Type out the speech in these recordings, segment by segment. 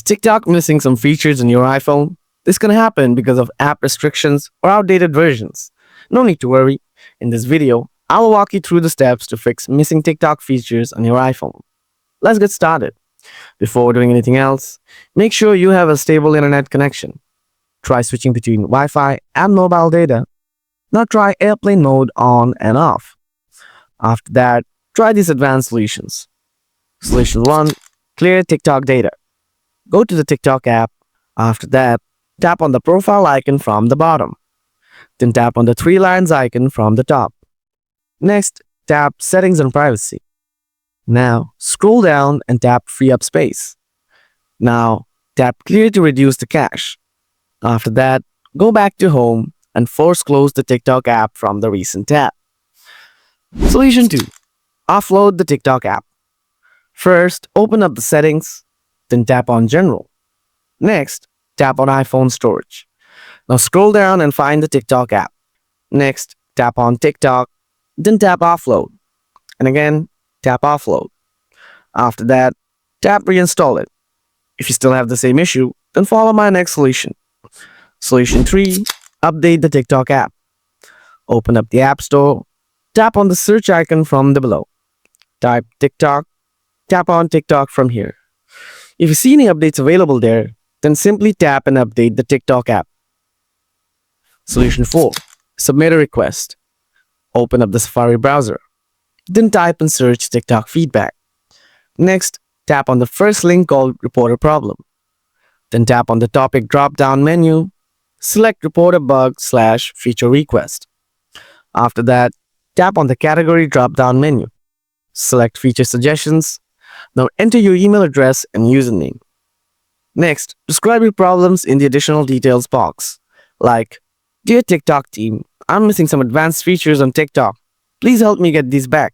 TikTok missing some features in your iPhone? This can happen because of app restrictions or outdated versions. No need to worry. In this video, I'll walk you through the steps to fix missing TikTok features on your iPhone. Let's get started. Before doing anything else, make sure you have a stable internet connection. Try switching between Wi-Fi and mobile data. Now try airplane mode on and off. After that, try these advanced solutions. Solution 1. Clear TikTok data. Go to the TikTok app. After that, tap on the profile icon from the bottom. Then tap on the three lines icon from the top. Next, tap Settings and Privacy. Now, scroll down and tap Free Up Space. Now, tap Clear to reduce the cache. After that, go back to Home and force close the TikTok app from the recent tab. Solution 2. Offload the TikTok app. First, open up the settings, then tap on General. Next, tap on iPhone Storage. Now scroll down and find the TikTok app. Next, tap on TikTok, then tap Offload. And again, tap Offload. After that, tap Reinstall it. If you still have the same issue, then follow my next solution. Solution 3. Update the TikTok app. Open up the App Store, tap on the search icon from the below. Type TikTok, tap on TikTok from here. If you see any updates available there, then simply tap and update the TikTok app. Solution 4. Submit a request. Open up the Safari browser. Then type and search TikTok feedback. Next, tap on the first link called Report a Problem. Then tap on the topic drop-down menu. Select Report a Bug/Feature Request. After that, tap on the category drop-down menu. Select Feature Suggestions. Now enter your email address and username. Next, describe your problems in the additional details box, like, Dear TikTok team, I'm missing some advanced features on TikTok. Please help me get these back.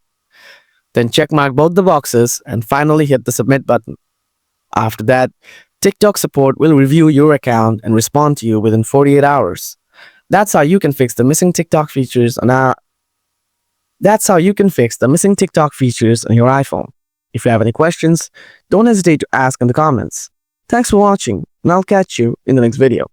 Then checkmark both the boxes and finally hit the submit button. After that, TikTok support will review your account and respond to you within 48 hours. That's how you can fix the missing TikTok features on your iPhone. If you have any questions, don't hesitate to ask in the comments. Thanks for watching, and I'll catch you in the next video.